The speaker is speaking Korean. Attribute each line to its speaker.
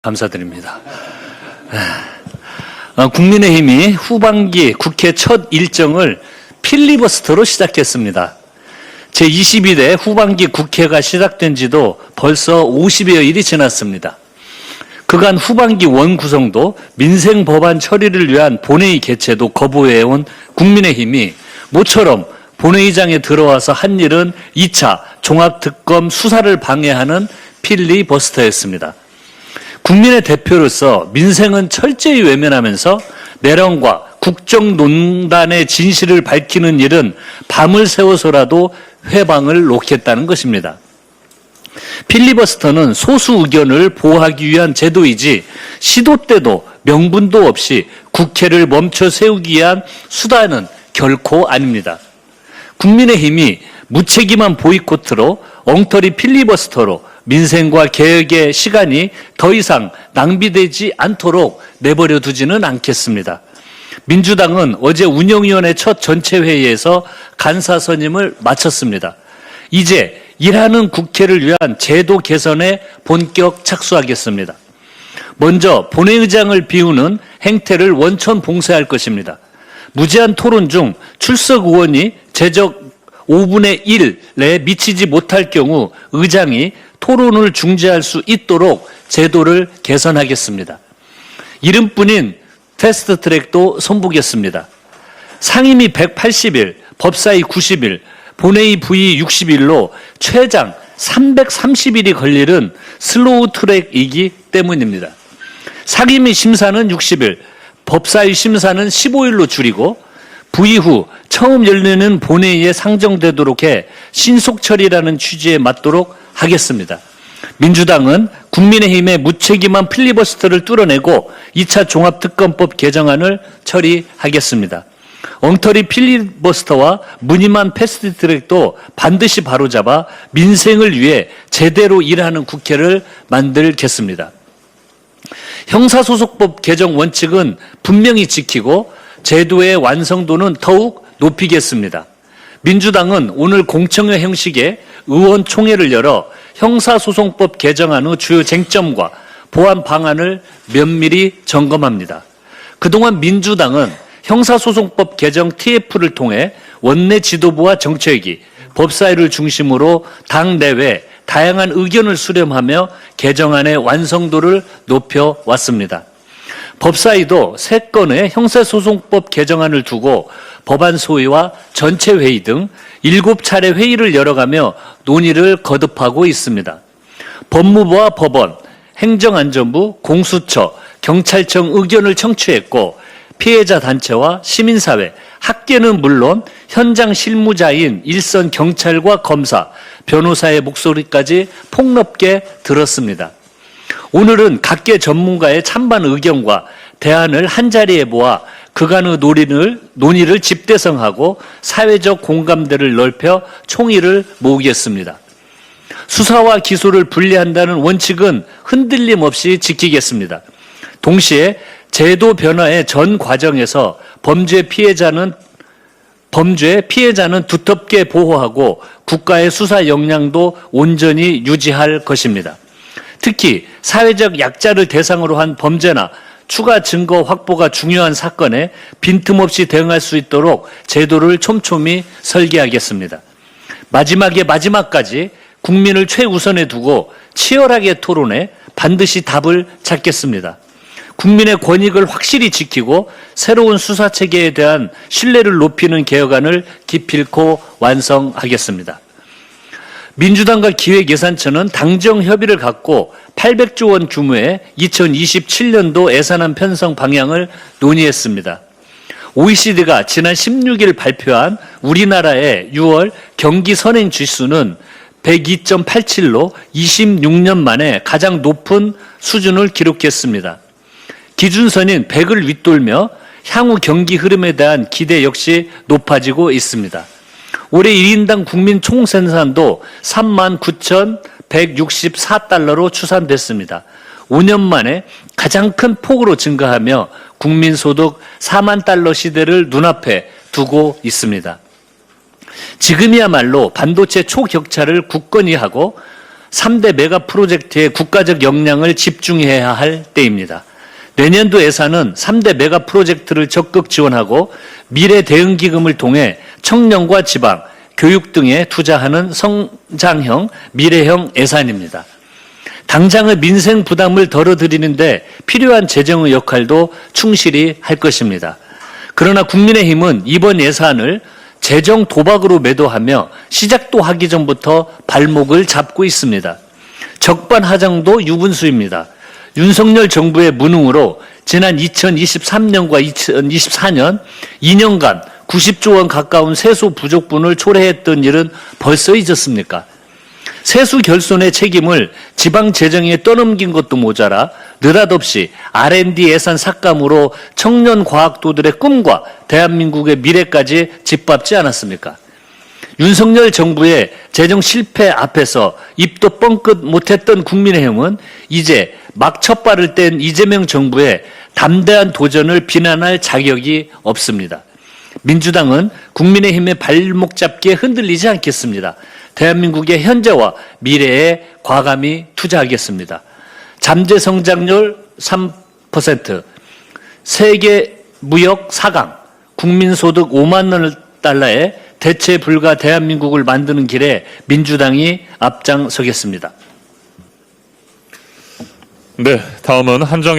Speaker 1: 감사드립니다. 국민의힘이 후반기 국회 첫 일정을 필리버스터로 시작했습니다. 제22대 후반기 국회가 시작된 지도 벌써 50여 일이 지났습니다. 그간 후반기 원구성도 민생 법안 처리를 위한 본회의 개최도 거부해온 국민의힘이 모처럼 본회의장에 들어와서 한 일은 2차 종합특검 수사를 방해하는 필리버스터였습니다. 국민의 대표로서 민생은 철저히 외면하면서 내란과 국정농단의 진실을 밝히는 일은 밤을 새워서라도 회방을 놓겠다는 것입니다. 필리버스터는 소수 의견을 보호하기 위한 제도이지 시도 때도 명분도 없이 국회를 멈춰 세우기 위한 수단은 결코 아닙니다. 국민의힘이 무책임한 보이콧으로 엉터리 필리버스터로 민생과 개혁의 시간이 더 이상 낭비되지 않도록 내버려 두지는 않겠습니다. 민주당은 어제 운영위원회 첫 전체 회의에서 간사 선임을 마쳤습니다. 이제 일하는 국회를 위한 제도 개선에 본격 착수하겠습니다. 먼저 본회의장을 비우는 행태를 원천 봉쇄할 것입니다. 무제한 토론 중 출석 의원이 제적 5분의 1에 미치지 못할 경우 의장이 토론을 중지할 수 있도록 제도를 개선하겠습니다. 이름뿐인 패스트트랙도 손보겠습니다. 상임위 180일, 법사위 90일, 본회의 부의 60일로 최장 330일이 걸리는 슬로우 트랙이기 때문입니다. 상임위 심사는 60일, 법사위 심사는 15일로 줄이고 부의 후 처음 열리는 본회의에 상정되도록 해 신속 처리라는 취지에 맞도록 하겠습니다. 민주당은 국민의힘의 무책임한 필리버스터를 뚫어내고 2차 종합특검법 개정안을 처리하겠습니다. 엉터리 필리버스터와 무늬만 패스트트랙도 반드시 바로잡아 민생을 위해 제대로 일하는 국회를 만들겠습니다. 형사소송법 개정 원칙은 분명히 지키고 제도의 완성도는 더욱 높이겠습니다. 민주당은 오늘 공청회 형식의 의원총회를 열어 형사소송법 개정안 후 주요 쟁점과 보완 방안을 면밀히 점검합니다. 그동안 민주당은 형사소송법 개정 TF를 통해 원내 지도부와 정책위, 법사위를 중심으로 당 내외 다양한 의견을 수렴하며 개정안의 완성도를 높여왔습니다. 법사위도 3건의 형사소송법 개정안을 두고 법안 소위와 전체 회의 등 7차례 회의를 열어가며 논의를 거듭하고 있습니다. 법무부와 법원, 행정안전부, 공수처, 경찰청 의견을 청취했고 피해자 단체와 시민사회, 학계는 물론 현장 실무자인 일선 경찰과 검사, 변호사의 목소리까지 폭넓게 들었습니다. 오늘은 각계 전문가의 찬반 의견과 대안을 한자리에 모아 그간의 논의를 집대성하고 사회적 공감대를 넓혀 총의를 모으겠습니다. 수사와 기소를 분리한다는 원칙은 흔들림 없이 지키겠습니다. 동시에 제도 변화의 전 과정에서 범죄 피해자는 두텁게 보호하고 국가의 수사 역량도 온전히 유지할 것입니다. 특히 사회적 약자를 대상으로 한 범죄나 추가 증거 확보가 중요한 사건에 빈틈없이 대응할 수 있도록 제도를 촘촘히 설계하겠습니다. 마지막에 마지막까지 국민을 최우선에 두고 치열하게 토론해 반드시 답을 찾겠습니다. 국민의 권익을 확실히 지키고 새로운 수사체계에 대한 신뢰를 높이는 개혁안을 기필코 완성하겠습니다. 민주당과 기획예산처는 당정 협의를 갖고 800조 원 규모의 2027년도 예산안 편성 방향을 논의했습니다. OECD가 지난 16일 발표한 우리나라의 6월 경기 선행 지수는 102.87로 26년 만에 가장 높은 수준을 기록했습니다. 기준선인 100을 윗돌며 향후 경기 흐름에 대한 기대 역시 높아지고 있습니다. 올해 1인당 국민 총생산도 39,164달러로 추산됐습니다. 5년 만에 가장 큰 폭으로 증가하며 국민소득 4만 달러 시대를 눈앞에 두고 있습니다. 지금이야말로 반도체 초격차를 굳건히 하고 3대 메가 프로젝트에 국가적 역량을 집중해야 할 때입니다. 내년도 예산은 3대 메가 프로젝트를 적극 지원하고 미래 대응 기금을 통해 청년과 지방, 교육 등에 투자하는 성장형, 미래형 예산입니다. 당장의 민생 부담을 덜어드리는데 필요한 재정의 역할도 충실히 할 것입니다. 그러나 국민의힘은 이번 예산을 재정 도박으로 매도하며 시작도 하기 전부터 발목을 잡고 있습니다. 적반하장도 유분수입니다. 윤석열 정부의 무능으로 지난 2023년과 2024년 2년간 90조 원 가까운 세수 부족분을 초래했던 일은 벌써 잊었습니까? 세수 결손의 책임을 지방 재정에 떠넘긴 것도 모자라 느닷없이 R&D 예산 삭감으로 청년 과학도들의 꿈과 대한민국의 미래까지 짓밟지 않았습니까? 윤석열 정부의 재정 실패 앞에서 입도 뻥끗 못했던 국민의힘은 이제 막 첫발을 뗀 이재명 정부의 담대한 도전을 비난할 자격이 없습니다. 민주당은 국민의힘의 발목 잡기에 흔들리지 않겠습니다. 대한민국의 현재와 미래에 과감히 투자하겠습니다. 잠재 성장률 3%, 세계 무역 4강, 국민소득 5만 달러의 대체 불가 대한민국을 만드는 길에 민주당이 앞장서겠습니다.
Speaker 2: 네, 다음은 한정